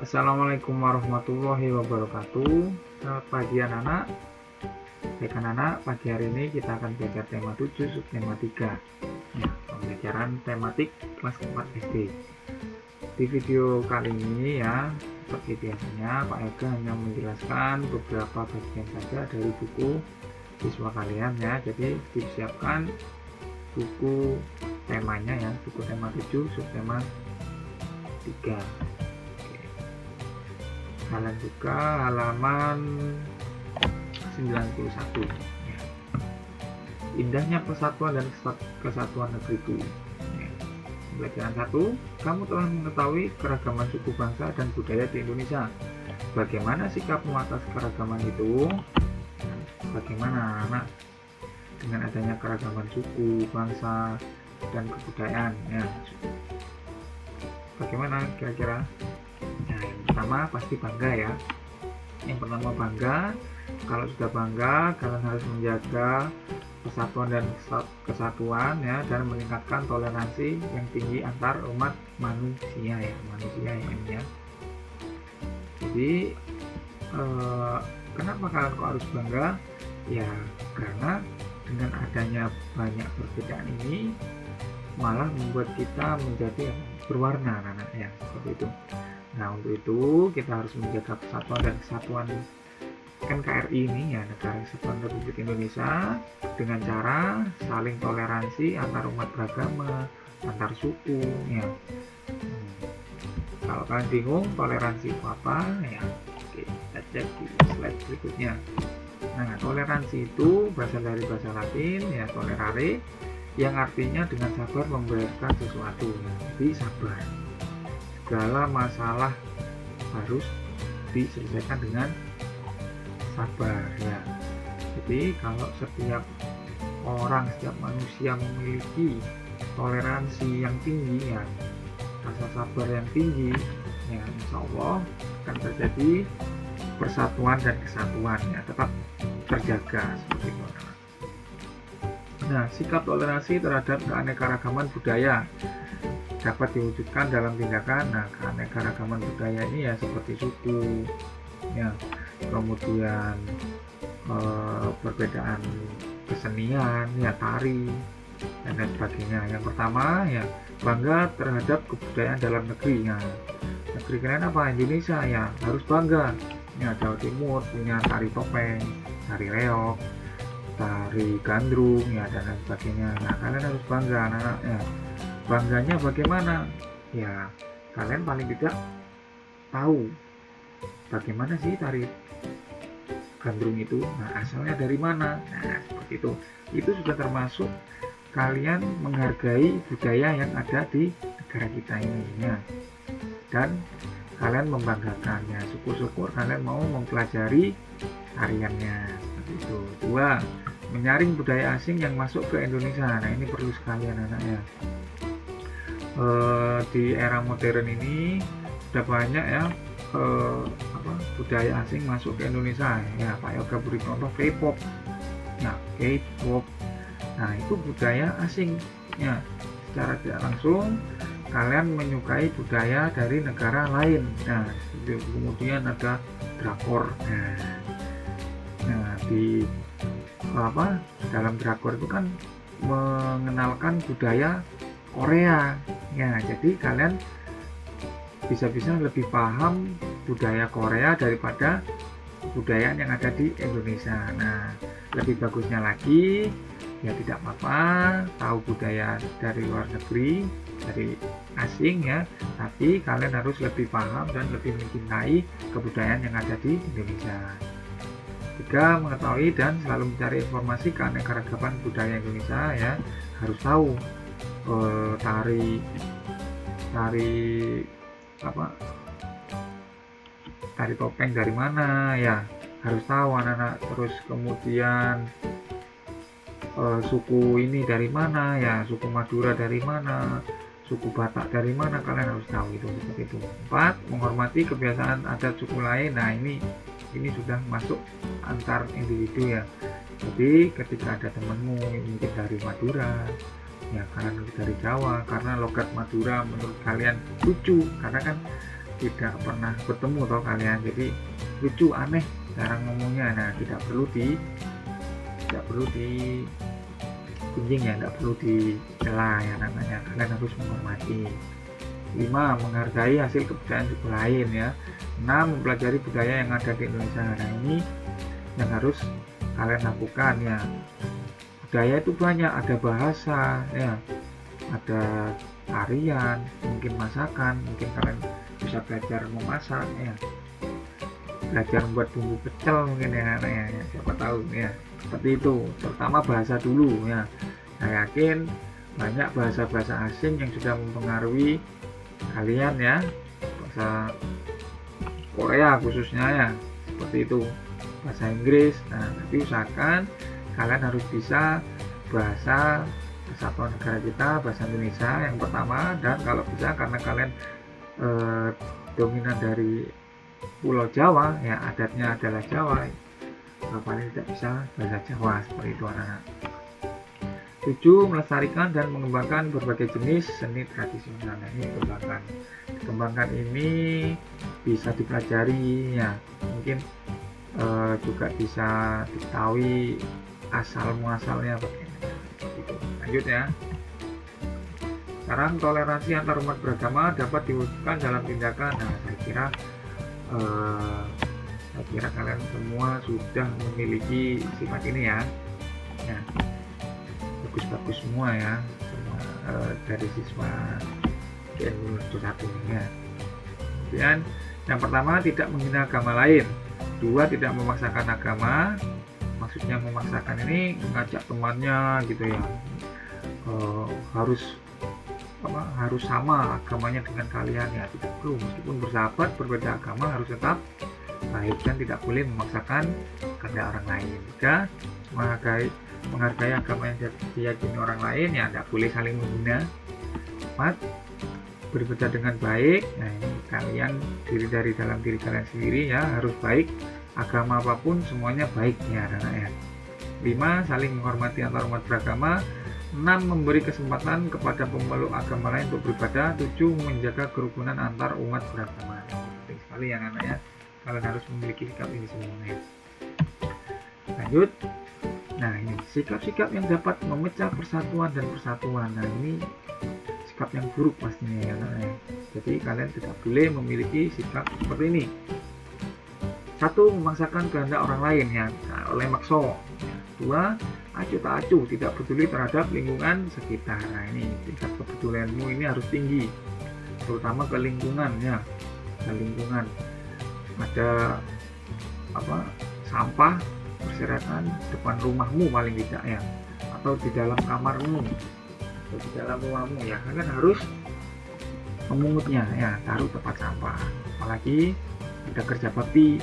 Assalamualaikum warahmatullahi wabarakatuh. Selamat pagi anak-anak. Baik anak-anak, pagi hari ini kita akan belajar tema 7 subtema 3 ya, pembelajaran tematik kelas 4 SD. Di video kali ini ya, seperti biasanya Pak Ega hanya menjelaskan beberapa bagian saja dari buku siswa kalian ya. Jadi disiapkan buku temanya ya, buku tema 7 subtema 3. Kalian buka halaman 91 ya. Indahnya persatuan dan kesatuan negeriku ya. Pembelajaran 1, kamu telah mengetahui keragaman suku bangsa dan budaya di Indonesia. Bagaimana sikapmu atas keragaman itu? Bagaimana anak dengan adanya keragaman suku, bangsa, dan kebudayaan ya. Bagaimana kira-kira? Nah, yang pertama pasti bangga ya. Yang pertama bangga. Kalau sudah bangga, kalian harus menjaga persatuan dan kesatuan ya, dan meningkatkan toleransi yang tinggi antar umat manusia ya, ya. Jadi kenapa kalian kok harus bangga? Ya karena dengan adanya banyak perbedaan ini malah membuat kita menjadi berwarna anak-anak ya, seperti itu. Nah, untuk itu kita harus menjaga persatuan dan kesatuan NKRI ini ya, Negara Kesatuan Republik Indonesia, dengan cara saling toleransi antar umat beragama, antar suku ya. Kalau kalian bingung toleransi itu apa ya, oke, kita cek di slide berikutnya. Nah, toleransi itu berasal dari bahasa Latin ya, tolerare, yang artinya dengan sabar membiarkan sesuatu ya. Jadi sabar, segala masalah harus diselesaikan dengan sabar ya. Jadi kalau setiap orang, setiap manusia memiliki toleransi yang tinggi ya, rasa sabar yang tinggi ya, insya Allah akan terjadi persatuan dan kesatuan ya, tetap terjaga seperti itu. Nah, sikap toleransi terhadap keanekaragaman budaya dapat diwujudkan dalam tindakan. Nah, keanekaragaman budaya ini ya seperti suku ya, kemudian perbedaan kesenian ya, tari dan lain sebagainya. Yang pertama ya, bangga terhadap kebudayaan dalam negeri ya. Negeri kalian apa? Indonesia ya, harus bangga ya. Jawa Timur punya tari topeng, tari reog, tari gandrung ya, dan lain sebagainya. Nah, kalian harus bangga anak-anak ya. Bangganya bagaimana? Ya, kalian paling tidak tahu bagaimana sih tari gandrung itu. Nah, asalnya dari mana? Nah, seperti itu. Itu sudah termasuk kalian menghargai budaya yang ada di negara kita ini ya. Dan kalian membanggakannya. Syukur-syukur kalian mau mempelajari tariannya. Seperti itu. 2, menyaring budaya asing yang masuk ke Indonesia. Nah, ini perlu sekali anak-anak ya. Di era modern ini sudah banyak ya budaya asing masuk ke Indonesia ya. Pak Yoga beri contoh K-pop. Nah, K-pop, nah itu budaya asing ya. Secara tidak langsung kalian menyukai budaya dari negara lain. Nah, kemudian ada drakor. Nah, di dalam drakor itu kan mengenalkan budaya Korea ya. Jadi kalian bisa-bisa lebih paham budaya Korea daripada budaya yang ada di Indonesia. Nah, lebih bagusnya lagi ya, tidak apa-apa tahu budaya dari luar negeri, dari asing ya, tapi kalian harus lebih paham dan lebih mencintai kebudayaan yang ada di Indonesia. 3, mengetahui dan selalu mencari informasi keanekaragaman budaya Indonesia ya. Harus tahu tari topeng dari mana ya, harus tahu anak-anak. Terus kemudian suku ini dari mana ya, suku Madura dari mana, suku Batak dari mana, kalian harus tahu itu, seperti itu. 4, menghormati kebiasaan adat suku lain. Nah, ini sudah masuk antar individu ya. Jadi ketika ada temanmu mungkin dari Madura ya, kalian dari Jawa, karena logat Madura menurut kalian lucu, karena kan tidak pernah bertemu toh kalian, jadi lucu aneh cara ngomongnya. Nah, tidak perlu di gunjing ya, tidak perlu dicela ya namanya, kalian harus menghormati. 5. Menghargai hasil kebudayaan suku lain ya. 6. Mempelajari budaya yang ada di Indonesia. Nah, ini yang harus kalian lakukan ya. Budaya itu banyak, ada bahasa ya, ada tarian, mungkin masakan, mungkin kalian bisa belajar memasak ya, belajar membuat bumbu pecel mungkin ya, siapa tahu ya, seperti itu. Terutama bahasa dulu ya, saya yakin banyak bahasa-bahasa asing yang sudah mempengaruhi kalian ya, bahasa Korea khususnya ya, seperti itu, bahasa Inggris. Nah, tapi usahakan kalian harus bisa bahasa kesatuan negara kita, bahasa Indonesia yang pertama. Dan kalau bisa, karena kalian dominan dari Pulau Jawa ya, adatnya adalah Jawa, paling tidak bisa bahasa Jawa, seperti itu anak-anak. 7. Melestarikan dan mengembangkan berbagai jenis seni tradisional. Nah, ini dikembangkan ini bisa dipelajari ya, mungkin juga bisa diketahui asal muasalnya bagaimana. Lanjut ya. Sekarang toleransi antar umat beragama dapat diwujudkan dalam tindakan. Nah, saya kira kalian semua sudah memiliki sifat ini ya. Ya, bagus-bagus semua ya, semua dari siswa JNU 1 ini ya. Kemudian yang pertama, tidak menghina agama lain. 2. Tidak memaksakan agama. Maksudnya memaksakan ini mengajak temannya gitu ya, harus sama agamanya dengan kalian ya, tidak perlu. Meskipun bersahabat berbeda agama harus tetap baik dan tidak boleh memaksakan kehendak orang lain. 3. Menghargai agama yang diyakini orang lain ya, tidak boleh saling menghina. 4. Berbeda dengan baik. Nah, ini kalian dari dalam diri kalian sendiri ya, harus baik. Agama apapun semuanya baik ya anak-anak ya. 5. Saling menghormati antar umat beragama. 6. Memberi kesempatan kepada pemeluk agama lain untuk beribadah. 7. Menjaga kerukunan antar umat beragama. Penting sekali ya anak-anak ya, kalian harus memiliki sikap ini semuanya. Lanjut. Nah, ini sikap-sikap yang dapat memecah persatuan dan persatuan. Nah, ini sikap yang buruk pastinya ya anak-anak. Jadi kalian tidak boleh memiliki sikap seperti ini. 1. Memaksakan kehendak orang lain ya, oleh makso. 2. Acuh tak acuh, tidak peduli terhadap lingkungan sekitar. Nah, ini tingkat kepedulianmu ini harus tinggi, terutama ke lingkungan ya, ke lingkungan. Ada sampah berserakan depan rumahmu paling tidak ya, atau di dalam kamarmu, atau di dalam rumahmu ya, kalian harus memungutnya ya, taruh tempat sampah. Apalagi ada kerja bakti.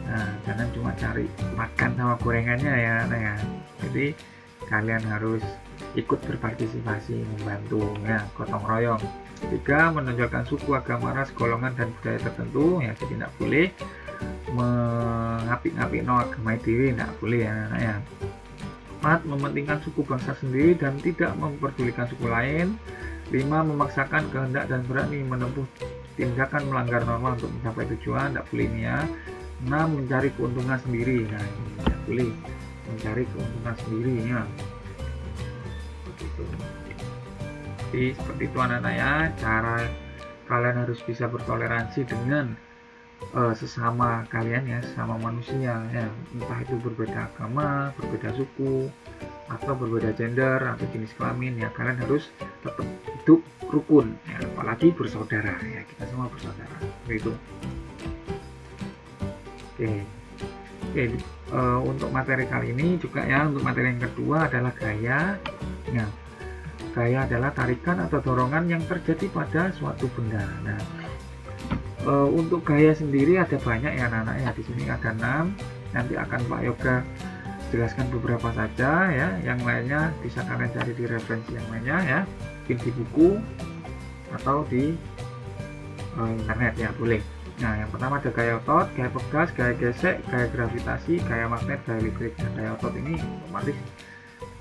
Nah, jangan cuma cari makan sama gorengannya ya, jadi kalian harus ikut berpartisipasi, membantu ya, gotong royong. 3. Menonjolkan suku, agama, ras, golongan dan budaya tertentu ya, jadi tidak boleh mengapik-apik agama dewi, tidak boleh ya. 4. Mementingkan suku bangsa sendiri dan tidak memperdulikan suku lain. 5. Memaksakan kehendak dan berani menempuh tindakan melanggar norma untuk mencapai tujuan, tidak boleh ini ya. 6. Mencari keuntungan sendiri. Nah, ini tidak boleh mencari keuntungan sendiri ya. Jadi seperti itu anak-anak ya, cara kalian harus bisa bertoleransi dengan sesama kalian ya, sesama manusia ya, entah itu berbeda agama, berbeda suku, atau berbeda gender atau jenis kelamin ya, kalian harus tetap hidup rukun ya, apalagi bersaudara ya, kita semua bersaudara seperti itu. Oke, untuk materi kali ini juga ya, untuk materi yang kedua adalah gaya ya. Gaya adalah tarikan atau dorongan yang terjadi pada suatu benda. Nah, untuk gaya sendiri ada banyak ya anak-anak ya, di sini ada 6. Nanti akan Pak Yoga jelaskan beberapa saja ya, yang lainnya bisa kalian cari di referensi yang lainnya ya, mungkin di buku atau di internet ya, boleh. Nah, yang pertama ada gaya otot, gaya pegas, gaya gesek, gaya gravitasi, gaya magnet, gaya listrik. Nah, gaya otot ini otomatis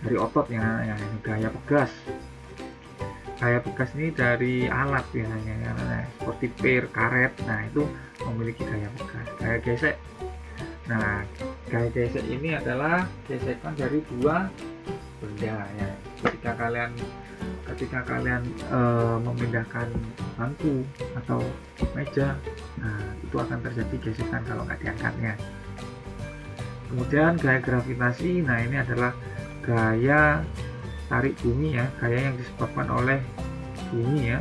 dari otot ya, ini gaya pegas. gaya bekas ini dari alat biasanya ya, seperti pir, karet. Nah itu memiliki gaya bekas. Gaya gesek, nah gaya gesek ini adalah gesekan dari dua benda ya. Ketika kalian memindahkan bangku atau meja, nah itu akan terjadi gesekan kalau nggak diangkatnya. Kemudian gaya gravitasi, nah ini adalah gaya tarik bumi ya, gaya yang disebabkan oleh bumi ya.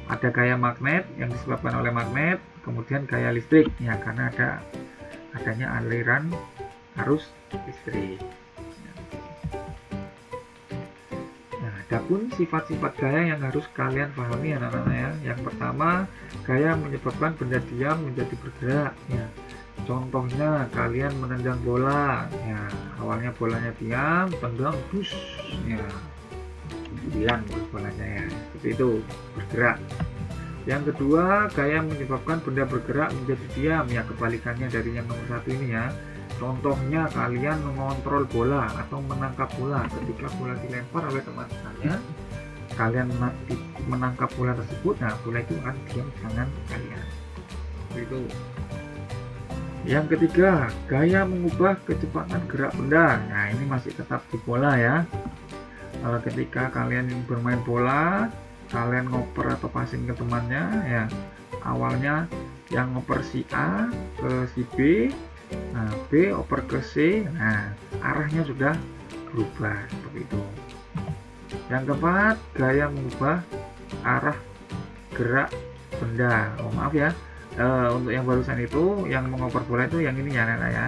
Ada gaya magnet yang disebabkan oleh magnet, kemudian gaya listrik ya, karena adanya aliran arus listrik. Nah, adapun sifat-sifat gaya yang harus kalian pahami anak-anak ya. Yang pertama, gaya menyebabkan benda diam menjadi bergerak ya. Contohnya kalian menendang bola ya, awalnya bolanya diam, tendang bus ya, hilang bolanya ya, seperti itu, bergerak. Yang kedua, gaya menyebabkan benda bergerak menjadi diam ya, kebalikannya dari yang nomor satu ini ya. Contohnya kalian mengontrol bola atau menangkap bola. Ketika bola dilempar oleh teman kalian, kalian menangkap bola tersebut, nah bola itu akan diam di tangan kalian, seperti itu. Yang ketiga, gaya mengubah kecepatan gerak benda. Nah ini masih tetap di bola ya. Ketika kalian bermain bola, kalian ngoper atau passing ke temannya ya, awalnya yang ngoper si A ke si B, nah B oper ke C, nah arahnya sudah berubah seperti itu. Yang keempat, gaya mengubah arah gerak benda. Oh maaf ya, untuk yang barusan itu yang mengoper bola itu yang ini ya anak ya,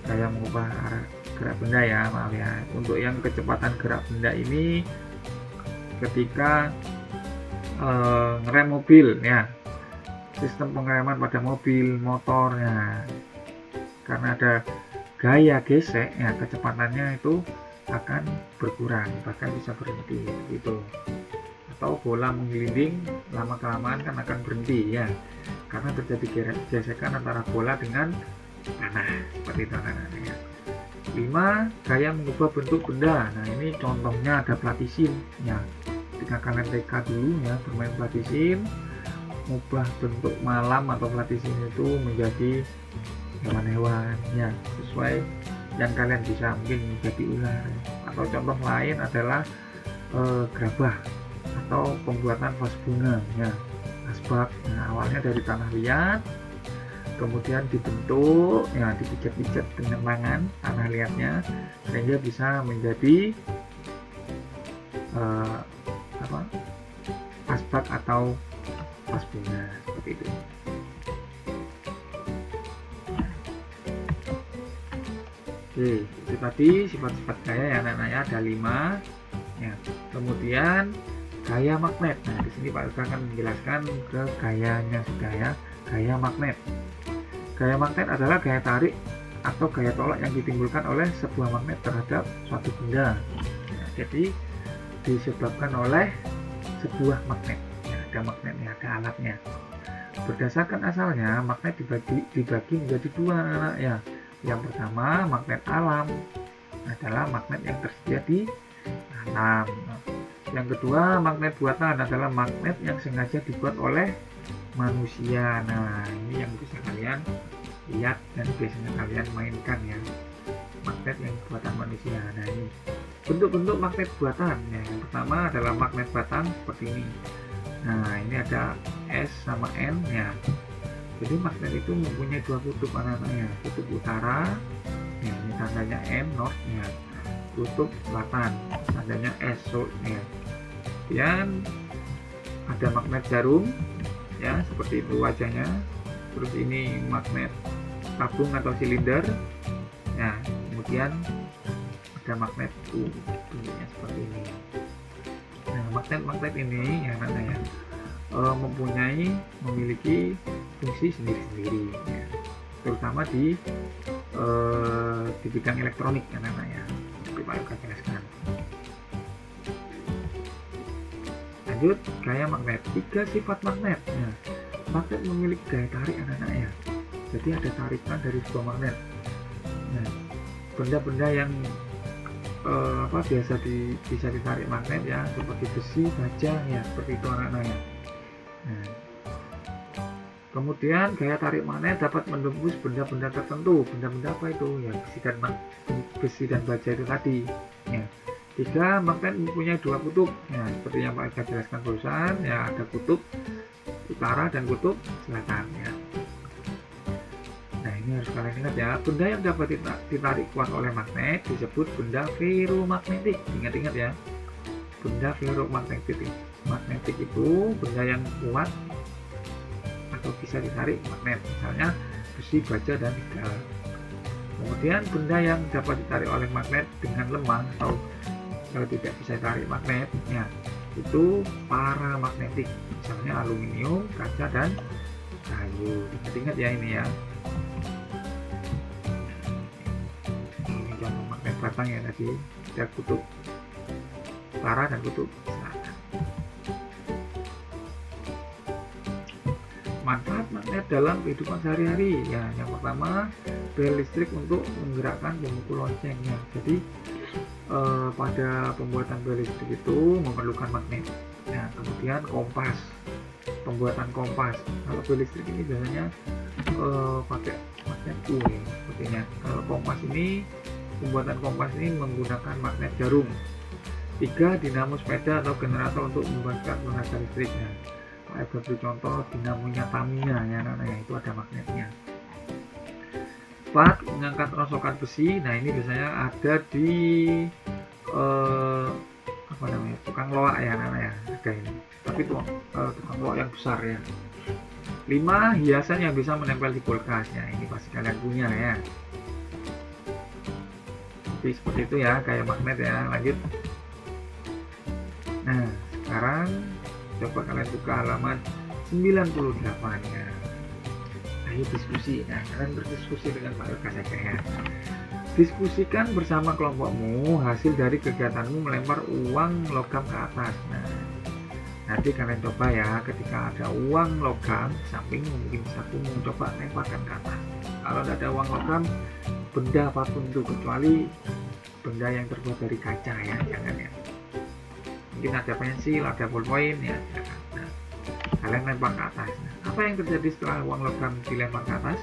gaya mengubah arah gerak benda ya, maaf ya. Untuk yang kecepatan gerak benda ini ketika ngerem mobil ya, sistem pengereman pada mobil, motor ya, karena ada gaya gesek ya, kecepatannya itu akan berkurang, bahkan bisa berhenti gitu. Atau bola menggelinding, lama kelamaan kan akan berhenti ya, karena terjadi gesekan antara bola dengan tanah, seperti itu anak-anak ya. 5. Gaya mengubah bentuk benda. Nah ini contohnya ada platisin ya, ketika kalian TK dulu ya bermain platisin, mengubah bentuk malam atau platisin itu menjadi hewan-hewan ya, sesuai yang kalian bisa, mungkin menjadi ular. Atau contoh lain adalah gerabah atau pembuatan vas bunga ya, asbak. Nah awalnya dari tanah liat, kemudian dibentuk ya, dipijat-pijat dengan tangan tanah liatnya sehingga bisa menjadi asbak atau vas bunga, seperti itu. Oke, itu tadi sifat-sifat gaya ya anak-anak ya, ada 5 ya. Kemudian gaya magnet. Nah di sini Pak Yoga akan menjelaskan ke gayanya sudah ya. Gaya magnet. Gaya magnet adalah gaya tarik atau gaya tolak yang ditimbulkan oleh sebuah magnet terhadap suatu benda ya, jadi disebabkan oleh sebuah magnet ya, ada magnetnya, ada alatnya. Berdasarkan asalnya, magnet dibagi menjadi dua anak ya. Yang pertama, magnet alam adalah magnet yang tersedia di alam. Yang kedua, magnet buatan adalah magnet yang sengaja dibuat oleh manusia. Nah ini yang bisa kalian lihat dan biasanya kalian mainkan ya, magnet yang buatan manusia. Nah ini bentuk-bentuk magnet buatan ya. Yang pertama adalah magnet batang seperti ini. Nah ini ada S sama N ya, jadi magnet itu mempunyai dua kutub anak-anaknya, kutub utara ya, ini tandanya N north ya, kutub selatan tandanya S south ya. Kemudian ada magnet jarum ya, seperti itu wajahnya. Terus ini magnet tabung atau silinder ya, kemudian ada magnet bentuknya seperti ini. Nah magnet-magnet ini ya anak-anak ya, memiliki fungsi sendiri-sendiri ya, terutama di bidang elektronik anak-anak ya, seperti Pak Yoga jelaskan. Lanjut, gaya magnet. 3 sifat magnet. Nah, magnet memiliki gaya tarik anak-anak ya, jadi ada tarikan dari sebuah magnet. Nah, benda-benda yang biasa bisa ditarik magnet ya, seperti besi, baja ya, seperti itu anak-anak ya. Nah, kemudian gaya tarik magnet dapat menembus benda-benda tertentu. Benda-benda apa itu? Ya besi dan baja itu tadi. Ya. 3. Magnet mempunyai 2 kutub. Ya, seperti yang Pak Eka jelaskan barusan, ya ada kutub utara dan kutub selatan ya. Nah, ini harus kalian ingat ya. Benda yang dapat ditarik kuat oleh magnet disebut benda ferromagnetik. Ingat-ingat ya. Benda ferromagnetik. Magnetik itu benda yang kuat atau bisa ditarik magnet, misalnya besi, baja, dan nikel. Kemudian benda yang dapat ditarik oleh magnet dengan lemah atau tidak bisa ditarik magnet, ya, itu paramagnetik, misalnya aluminium, kaca, dan kayu. Ingat ya ini ya. Ini contoh magnet batang ya tadi, ada kutub utara dan kutub selatan. Manfaat magnet dalam kehidupan sehari-hari ya, yang pertama bel listrik untuk menggerakkan pemukul loncengnya. Jadi pada pembuatan bel listrik itu memerlukan magnet. Nah, kemudian kompas, pembuatan kompas. Kalau bel listrik ini biasanya pakai magnet U ya, sepertinya. Kalau kompas ini, pembuatan kompas ini menggunakan magnet jarum. 3. Dinamo sepeda atau generator untuk membangkitkan tenaga listrik. Nah, Pak beri contoh dinamonya Tamiya ya, itu ada magnetnya. 4. Mengangkat rongsokan besi. Nah, ini biasanya ada di tukang loak ya, ada ini. Tapi tukang loak yang besar ya. 5. Hiasan yang bisa menempel di kulkas. Ya, ini pasti kalian punya ya. Jadi seperti itu ya, kayak magnet ya. Lanjut. Nah, sekarang coba kalian buka halaman 98 ya. Ayo diskusi. Nah, kalian berdiskusi dengan Pak Yoga saja ya. Diskusikan bersama kelompokmu hasil dari kegiatanmu melempar uang logam ke atas. Nah, nanti kalian coba ya, ketika ada uang logam samping mungkin sakumu, coba lemparkan ke atas. Kalau tidak ada uang logam, benda apapun itu kecuali benda yang terbuat dari kaca ya, jangan ya. Mungkin ada pensil, ada ballpoint ya, silakan. Nah, kalian lempar ke atas. Nah, apa yang terjadi setelah uang logam dilempar ke atas?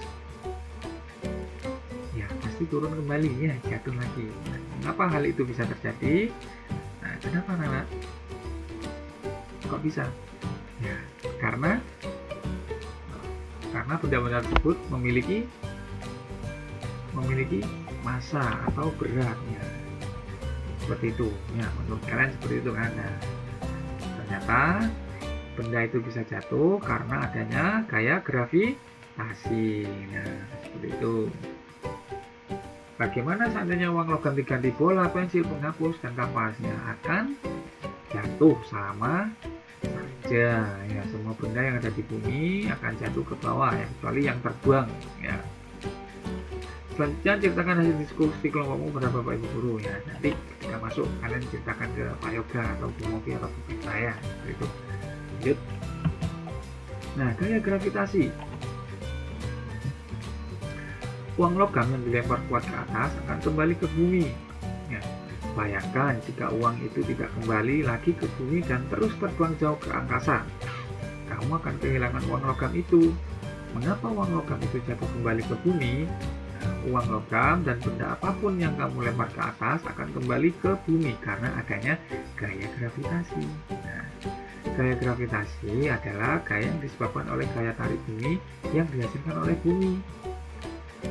Ya, pasti turun kembali ya, jatuh lagi. Nah, mengapa hal itu bisa terjadi? Nah, kenapa anak? Kok bisa? Ya, karena benda-benda tersebut memiliki massa atau berat ya. Seperti itu ya, menurut kalian seperti itu kan. Nah, ternyata benda itu bisa jatuh karena adanya gaya gravitasi. Nah, seperti itu. Bagaimana seandainya uang logam diganti bola, pensil, penghapus, dan kampasnya? Akan jatuh sama saja ya. Semua benda yang ada di bumi akan jatuh ke bawah ya, kecuali yang terbuang ya. Selanjutnya ceritakan hasil diskusi kelompokmu pada Bapak Ibu guru ya. Nanti ketika masuk kalian ceritakan ke Pak Yoga atau Bu Mopi atau Bu saya itu. Lanjut. Nah, gaya gravitasi. Uang logam yang dilempar kuat ke atas akan kembali ke bumi. Ya, bayangkan jika uang itu tidak kembali lagi ke bumi dan terus terbang jauh ke angkasa. Kamu akan kehilangan uang logam itu. Mengapa uang logam itu jatuh kembali ke bumi? Uang logam dan benda apapun yang kamu lempar ke atas akan kembali ke bumi karena adanya gaya gravitasi. Nah, gaya gravitasi adalah gaya yang disebabkan oleh gaya tarik bumi yang dihasilkan oleh bumi.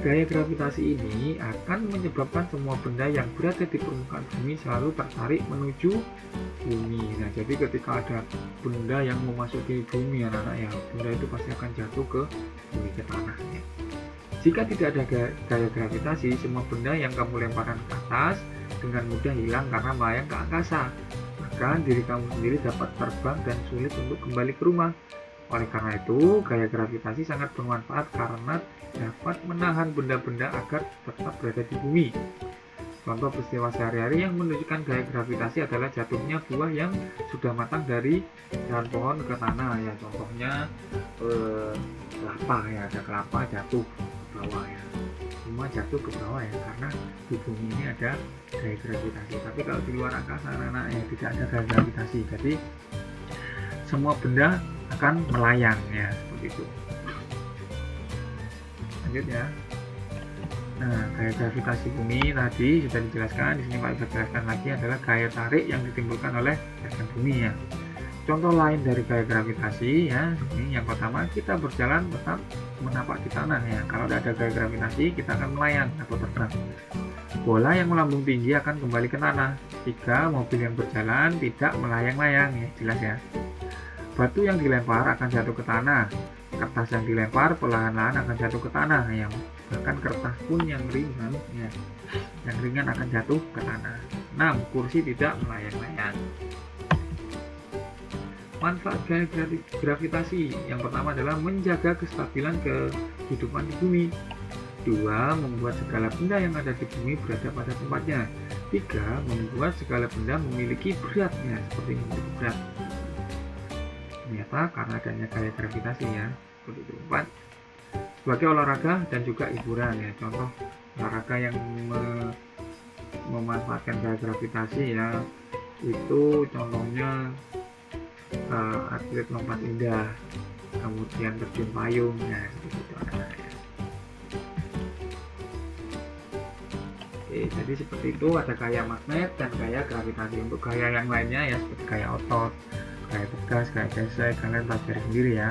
Gaya gravitasi ini akan menyebabkan semua benda yang berada di permukaan bumi selalu tertarik menuju bumi. Nah, jadi ketika ada benda yang memasuki bumi anak-anak ya, benda itu pasti akan jatuh ke bumi, ke tanahnya. Jika tidak ada gaya gravitasi, semua benda yang kamu lemparkan ke atas dengan mudah hilang karena melayang ke angkasa. Bahkan diri kamu sendiri dapat terbang dan sulit untuk kembali ke rumah. Oleh karena itu, gaya gravitasi sangat bermanfaat karena dapat menahan benda-benda agar tetap berada di bumi. Contoh peristiwa sehari-hari yang menunjukkan gaya gravitasi adalah jatuhnya buah yang sudah matang dari dahan pohon ke tanah ya. Contohnya kelapa ya, ada kelapa jatuh ke bawah ya. semua jatuh ke bawah ya, karena di bumi ini ada gaya gravitasi. Tapi kalau di luar angkasa anak-anak ya tidak ada gaya gravitasi, jadi semua benda akan melayang ya, seperti itu. Lanjut ya. Nah, gaya gravitasi bumi tadi sudah dijelaskan. Di sini Pak Ibu jelaskan lagi adalah gaya tarik yang ditimbulkan oleh gerakan bumi ya. Contoh lain dari gaya gravitasi ya, ini yang pertama, kita berjalan tetap menapak di tanah ya. Kalau tidak ada gaya gravitasi, kita akan melayang atau terbang. Bola yang melambung tinggi akan kembali ke tanah jika mobil yang berjalan tidak melayang-layang ya, jelas ya. Batu yang dilempar akan jatuh ke tanah. Kertas yang dilempar perlahan-lahan akan jatuh ke tanah ya. Bahkan kertas pun yang ringan ya, yang ringan akan jatuh ke tanah. 6. Kursi tidak melayang-layang. Manfaat gaya gravitasi yang pertama adalah menjaga kestabilan kehidupan di bumi. 2. Membuat segala benda yang ada di bumi berada pada tempatnya. 3. Membuat segala benda memiliki beratnya, seperti memiliki berat. Ternyata karena adanya gaya gravitasi ya, seperti itu. 4. Sebagai olahraga dan juga hiburan ya. Contoh olahraga yang memanfaatkan gaya gravitasi ya, itu contohnya atlet lompat indah, kemudian terjun payung ya, seperti itu anak-anak ya. Oke, jadi seperti itu ada gaya magnet dan gaya gravitasi. Untuk gaya yang lainnya ya, seperti gaya otot, gaya tegas, gaya gesek, kalian pelajari sendiri ya.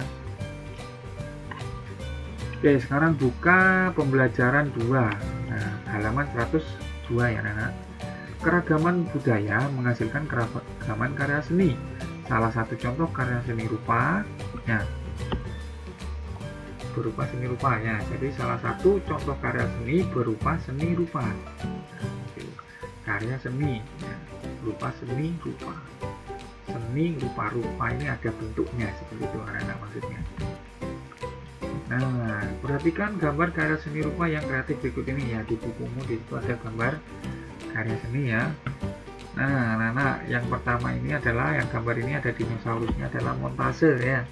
Oke, sekarang buka pembelajaran 2. Nah, halaman 102 ya anak-anak. Keragaman budaya menghasilkan keragaman karya seni. Salah satu contoh karya seni rupa ya, berupa seni rupa ya. Jadi salah satu contoh karya seni berupa seni rupa. Karya seni ya, berupa seni rupa. Seni rupa-rupa ini ada bentuknya, seperti itu anak-anak maksudnya. Nah, perhatikan gambar karya seni rupa yang kreatif berikut ini ya. Di bukumu di situ ada gambar karya seni ya. Nah, anak-anak, yang pertama ini adalah, yang gambar ini ada dinosaurusnya, adalah montase ya.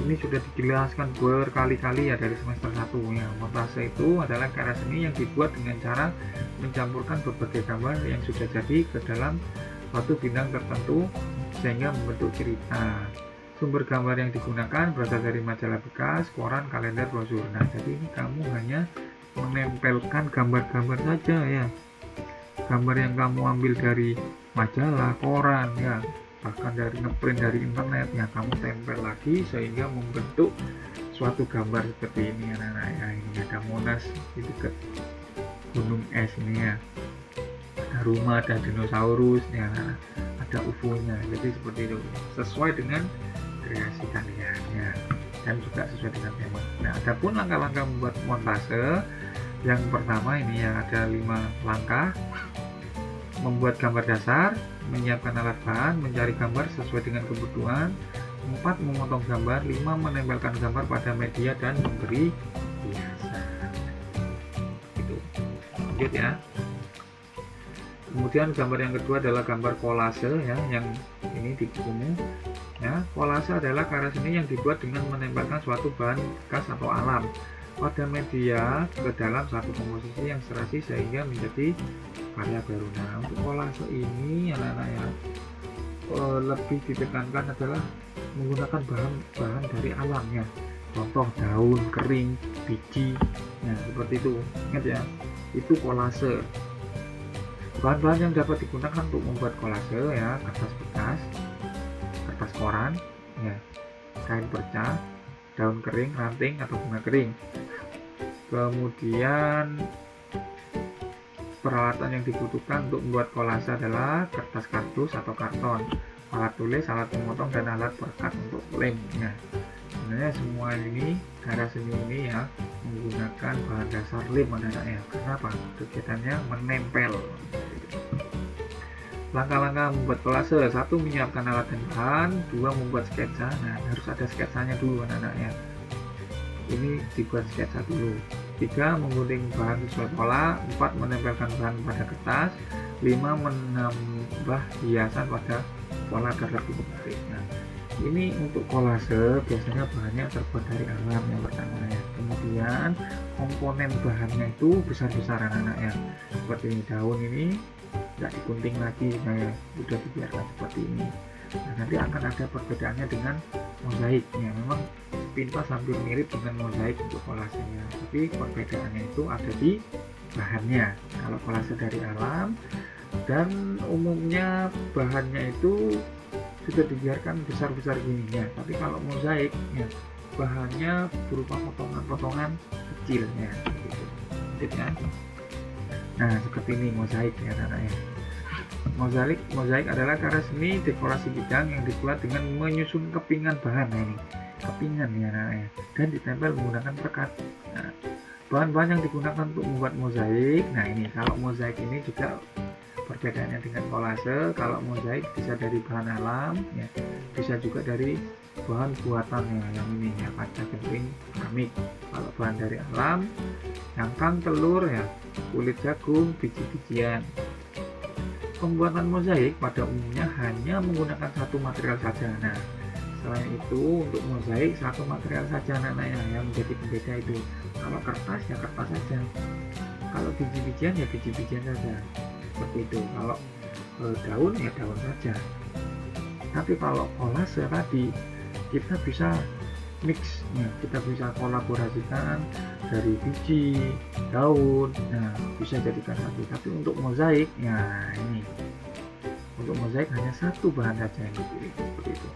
Ini sudah dijelaskan berkali-kali ya dari semester 1 ya. Montase itu adalah karya seni yang dibuat dengan cara mencampurkan berbagai gambar yang sudah jadi ke dalam suatu bidang tertentu sehingga membentuk cerita. Sumber gambar yang digunakan berasal dari majalah bekas, koran, kalender, brosur. Nah, jadi ini kamu hanya menempelkan gambar-gambar saja ya. Gambar yang kamu ambil dari majalah, koran ya, bahkan dari ngeprint dari internet ya, kamu tempel lagi sehingga membentuk suatu gambar seperti ini anak-anak ya. Ini ada Monas di dekat gunung es ini ya, ada rumah, ada dinosaurus ya, ada UFO-nya. Jadi seperti itu, sesuai dengan kreasi kalian ya, dan juga sesuai dengan tema. Nah, adapun langkah-langkah membuat montase, yang pertama ini ya, ada 5 langkah. Membuat gambar dasar, menyiapkan alat bahan, mencari gambar sesuai dengan kebutuhan. 4. Memotong gambar. 5. Menempelkan gambar pada media dan memberi hiasan. Itu. Lanjut ya. Kemudian gambar yang kedua adalah gambar kolase ya, yang ini di bukumu. Ya, kolase adalah karya seni yang dibuat dengan menempelkan suatu bahan bekas atau alam pada media ke dalam satu komposisi yang serasi sehingga menjadi karya baru. Nah, untuk kolase ini anak-anak ya, lebih ditekankan adalah menggunakan bahan-bahan dari alamnya. Contoh daun kering, biji, nah seperti itu. Ingat ya, itu kolase. Bahan-bahan yang dapat digunakan untuk membuat kolase ya, kertas bekas, kertas koran, ya, kain perca, daun kering, ranting atau bunga kering. Kemudian peralatan yang dibutuhkan untuk membuat kolase adalah kertas kardus atau karton, alat tulis, alat memotong, dan alat perekat untuk lem. Nah, sebenarnya semua ini karya seni ini ya menggunakan bahan dasar lem anak-anak ya. Kenapa? Kegiatannya menempel. Langkah-langkah membuat kolase: 1. Menyiapkan alat dan bahan. 2. Membuat sketsa. Nah, harus ada sketsanya dulu anak-anak ya. Ini dibuat sketsa dulu. 3. Menggunting bahan sesuai pola. 4. Menempelkan bahan pada kertas. 5. Menambah hiasan pada pola agar lebih menarik. Nah, ini untuk kolase biasanya bahannya terbuat dari alam yang pertama ya. Kemudian komponen bahannya itu besar-besaran anak ya, seperti ini daun ini nggak digunting lagi, nah ya udah dibiarkan seperti ini. Nah, nanti akan ada perbedaannya dengan mozaik ya, memang sepintas hampir mirip dengan mozaik untuk kolasenya, tapi perbedaannya itu ada di bahannya. Kalau kolase dari alam dan umumnya bahannya itu sudah dibiarkan besar-besar gini ya, tapi kalau mozaik ya bahannya berupa potongan-potongan kecil ya, gitu ya. Nah seperti ini mozaik ya anak-anak ya. Mozaik adalah karya seni dekorasi bidang yang dibuat dengan menyusun kepingan bahan. Nah ini kepingan ya anak-anak ya, dan ditempel menggunakan pekat. Nah, bahan-bahan yang digunakan untuk membuat mozaik, nah ini kalau mozaik ini juga perbedaannya dengan kolase. Kalau mozaik bisa dari bahan alam ya, bisa juga dari bahan buatan ya, yang ini ya kaca genting keramik. Kalau bahan dari alam, cangkang telur ya, kulit jagung, biji-bijian. Pembuatan mozaik pada umumnya hanya menggunakan satu material saja. Nah selain itu untuk mozaik satu material saja anak-anak yang menjadi pembeda itu. Kalau kertas ya kertas saja, kalau biji-bijian ya biji-bijian saja, seperti itu. Kalau daun ya daun saja. Tapi kalau kolase tadi kita bisa mix ya, kita bisa kolaborasikan dari biji, daun, nah bisa jadikan satu. Tapi untuk mozaik ya ini, untuk mozaik hanya satu bahan saja yang dipilih, seperti itu.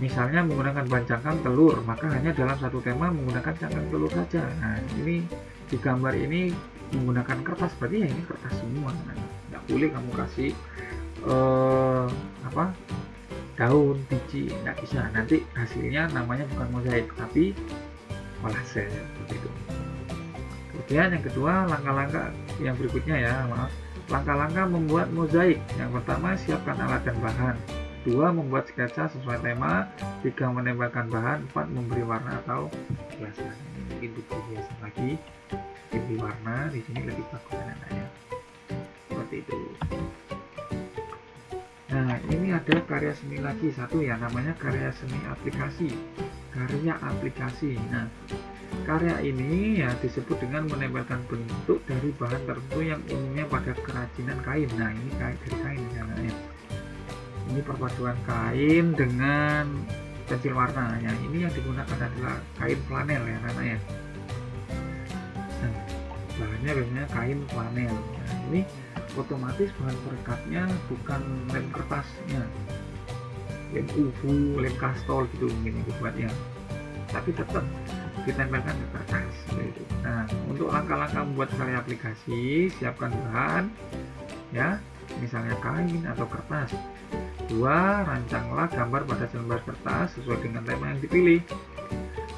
Misalnya menggunakan bahan cangkang telur, maka hanya dalam satu tema menggunakan cangkang telur saja. Nah ini di gambar ini menggunakan kertas, berarti ya ini kertas semua. Nah, nggak boleh kamu kasih daun, biji, nggak bisa. Nanti hasilnya namanya bukan mozaik tapi kolase, seperti itu. Kemudian yang kedua, langkah-langkah yang berikutnya ya, langkah-langkah membuat mozaik. Yang pertama, siapkan alat dan bahan. 2. Membuat sketsa sesuai tema. 3. Menempelkan bahan. 4. Memberi warna atau hiasan. Ini mungkin butuh hiasan lagi, diberi warna. Di sini lebih bagus anak-anaknya, seperti itu. Nah ini ada karya seni lagi satu ya, namanya karya seni aplikasi. Karya aplikasi. Nah karya ini ya disebut dengan menempelkan bentuk dari bahan tertentu yang umumnya pada kerajinan kain. Nah ini kain dari kain ya. Ini perpaduan kain dengan pensil warna ya. Ini yang digunakan adalah kain flanel ya anak-anak ya. Nah, bahannya biasanya kain flanel. Nah, ini otomatis bahan perekatnya bukan lem kertasnya, lem UV, lem kastol gitu mungkin dibuatnya, tapi tetap ditempelkan ke kertas gitu. Nah untuk langkah-langkah membuat karya aplikasi, siapkan bahan ya, misalnya kain atau kertas. 2. Rancanglah gambar pada selembar kertas sesuai dengan tema yang dipilih.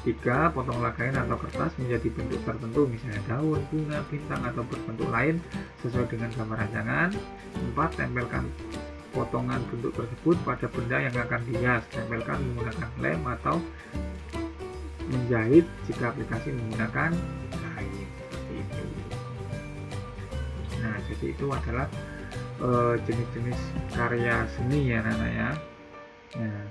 3. Potonglah kain atau kertas menjadi bentuk tertentu, misalnya daun, bunga, bintang, atau berbentuk lain sesuai dengan gambar rancangan. 4. Tempelkan potongan bentuk tersebut pada benda yang akan dihias. Tempelkan menggunakan lem atau menjahit jika aplikasi menggunakan kain, seperti itu. Nah jadi itu adalah jenis-jenis karya seni ya anak-anak ya. Nah,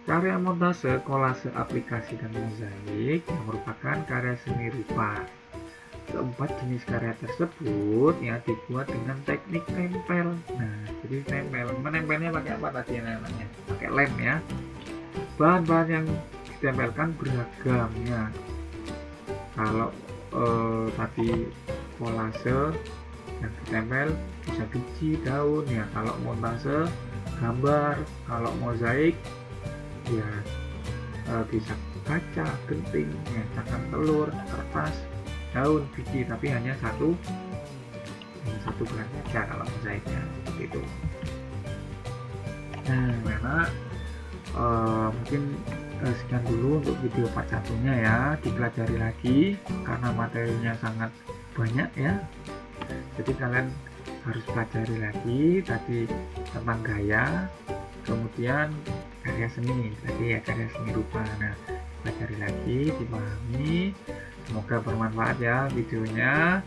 karya montase, kolase, aplikasi, dan mozaik yang merupakan karya seni rupa. Keempat jenis karya tersebut ya dibuat dengan teknik tempel. Nah jadi menempelnya pakai apa tadi namanya? Pakai lem ya. Bahan-bahan yang ditempelkan beragam ya. Kalau tadi kolase yang ditempel bisa biji, daun ya. Kalau montase gambar, kalau mozaik ya bisa kaca, genting ya, cangkang telur, kertas, daun, biji, tapi hanya satu bahan saja kalau mozaiknya, seperti itu. Nah karena mungkin sekian dulu untuk video part 1-nya ya, dipelajari lagi karena materinya sangat banyak ya. Jadi kalian harus pelajari lagi tadi tentang gaya, kemudian karya seni tadi ya, karya seni rupa. Nah pelajari lagi, dipahami, semoga bermanfaat ya videonya.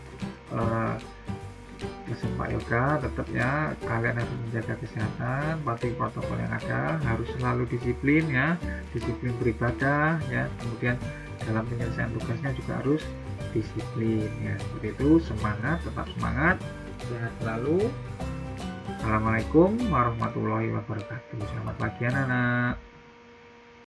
Pesan Pak Yoga tetap ya, kalian harus menjaga kesehatan, patuhi protokol yang ada, harus selalu disiplin ya, disiplin beribadah ya, kemudian dalam penyelesaian tugasnya juga harus disiplin ya. Seperti itu, semangat, tetap semangat, sehat selalu. Assalamualaikum warahmatullahi wabarakatuh. Selamat pagi anak-anak.